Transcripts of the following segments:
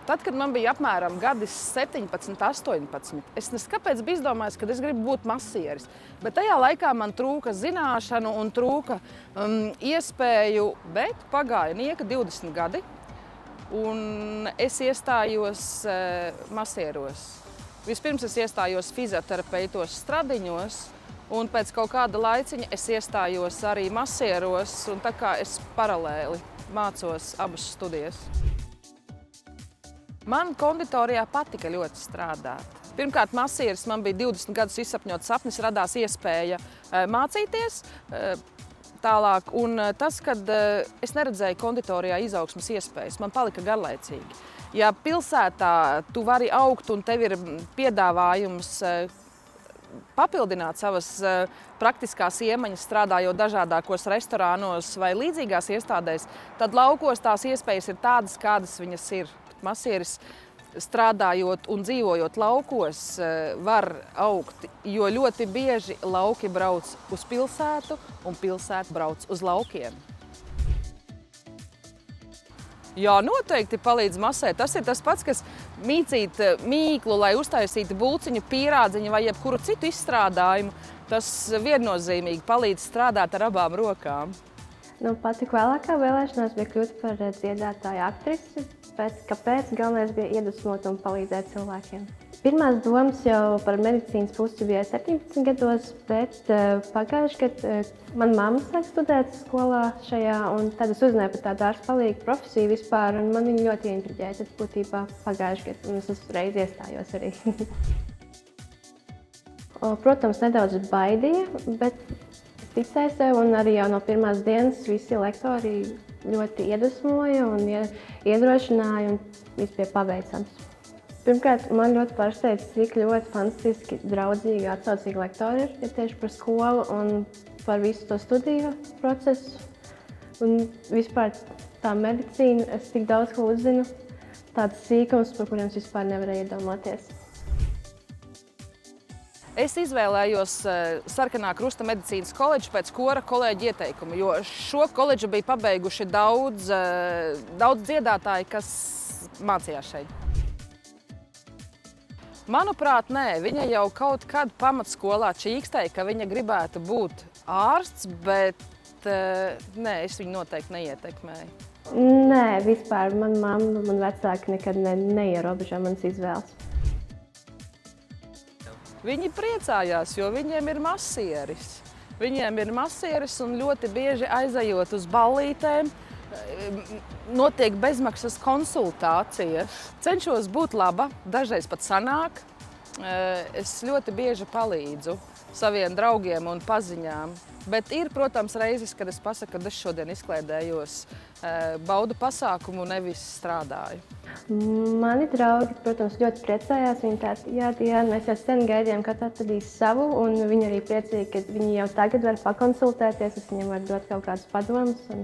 Tad, kad man bija apmēram gadi 17, 18, es nezinu, kāpēc biju izdomājis, ka es gribu būt masieris. Bet tajā laikā man trūka zināšanu un trūka iespēju, bet pagāja nieka 20 gadi, un es iestājos masieros. Vispirms es iestājos fizioterapeitos Stradiņos, un pēc kaut kāda laiciņa es iestājos arī masieros, un tā kā es paralēli mācos abas studijas. Man konditorijā patika ļoti strādāt. Pirmkārt, masieris man bija 20 gadus izsapņots sapnis, radās iespēja mācīties tālāk. Un tas, kad es neredzēju konditorijā izaugsmes iespējas, man palika garlaicīgi. Ja pilsētā tu vari augt un tev ir piedāvājums papildināt savas praktiskās iemaņas, strādājot dažādākos restorānos vai līdzīgās iestādēs, tad laukos tās iespējas ir tādas, kādas viņas ir. Masieris strādājot un dzīvojot laukos var augt, jo ļoti bieži lauki brauc uz pilsētu un pilsēta brauc uz laukiem. Jā, noteikti palīdz masēt. Tas ir tas pats, kas mīcīt mīklu, lai uztaisītu bulciņu, pīrādziņu vai jebkuru citu izstrādājumu. Tas viennozīmīgi palīdz strādāt ar abām rokām. Pati vēlākā vēlēšanās bija kļūt par dziedātāju aktrisi, bet kāpēc galvenais bija iedvesmot un palīdzēt cilvēkiem. Pirmās domas jau par medicīnas pusi bija 17 gados, bet pagājuši gadu mana mamma sāk studēt skolā šajā, un tad es uzzināju par tādu ārsta palīgu profesiju vispār, un man viņa ļoti intriģēja. Tas būtībā pagājuši gadu, un es uzreiz iestājos arī. Protams, nedaudz baidīja, bet ticēju sev, un arī jau no pirmās dienas visi lektori ļoti iedvesmoja un iedrošināja, un viss bija paveicams. Pirmkārt, man ļoti pārsteidz, cik ļoti fantastiski, draudzīgi, atsaucīgi lektori ir, ja tieši par skolu un par visu to studiju procesu. Un vispār tā medicīna, es tik daudz ko uzzinu, tādas sīkums, par kuriem es vispār nevarēju iedomāties. Es izvēlējos Sarkanā Krusta medicīnas koledžu pēc kora kolēģa ieteikuma, jo šo koledžu bija pabeiguši daudz dziedātāji, kas mācījās šeit. Manuprāt, nē, viņa jau kaut kad pamatskolā čīkstēja, ka viņa gribētu būt ārsts, bet nē, es viņu noteikti neietekmēju. Nē, vispār man mamma, man vecāki nekad neierobežo manas izvēles. Viņi priecājās, jo viņiem ir masieris. Viņiem ir masieris un ļoti bieži aizejot uz ballītēm, notiek bezmaksas konsultācijas. Cenšos būt laba, dažreiz pat sanāk. Es ļoti bieži palīdzu saviem draugiem un paziņām. Bet ir, protams, reizes, kad es pasaku, ka es šodien izklaidējos, baudu pasākumu, nevis strādāju. Mani draugi, protams, ļoti priecājās. Viņi tādi, jā, mēs jau sen gaidījām, kad atradīs savu, un viņi arī priecīgi, ka viņi jau tagad var pakonsultēties, es viņiem varu dot kaut kādus padomus, un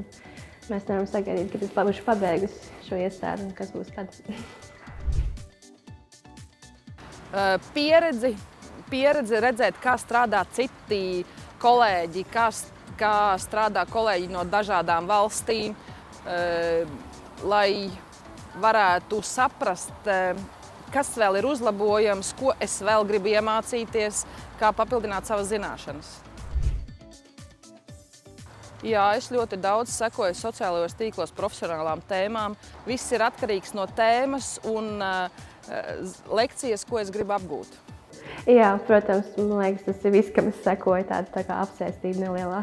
mēs nevaram sagaidīt, kad es būšu pabeigusi šo iestādi, un kas būs tad. Pieredze redzēt, kā strādā citi kolēģi, kā strādā kolēģi no dažādām valstīm, lai varētu saprast, kas vēl ir uzlabojams, ko es vēl gribu iemācīties, kā papildināt savas zināšanas. Jā, es ļoti daudz sekoju sociālajos tīklos profesionālām tēmām. Viss ir atkarīgs no tēmas un lekcijas, ko es gribu apgūt. Jā, protams, man liekas, tas ir viss, kam es sekoju, tā kā apsēstība nelielā.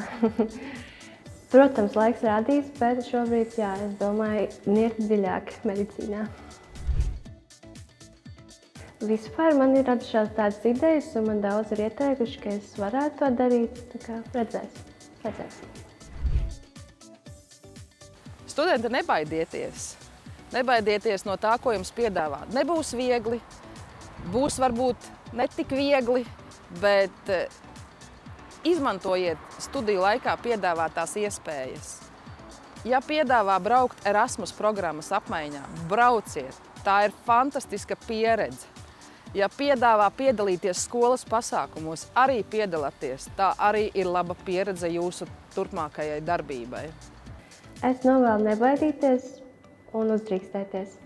Protams, laiks rādīs, bet šobrīd, jā, es domāju, niert dziļāk medicīnā. Vispār man ir radušās tādas idejas, un man daudz ir ieteikuši, ka es varētu to darīt, tā kā redzēsim. Studenti, nebaidieties. Nebaidieties no tā, ko jums piedāvā. Nebūs viegli, būs varbūt ne tik viegli, bet izmantojiet studiju laikā piedāvātās iespējas. Ja piedāvā braukt Erasmus programmas apmaiņā, brauciet. Tā ir fantastiska pieredze. Ja piedāvā piedalīties skolas pasākumos, arī piedalieties. Tā arī ir laba pieredze jūsu turpmākajai darbībai. Es novēlu nebaidīties un uzdrīkstēties.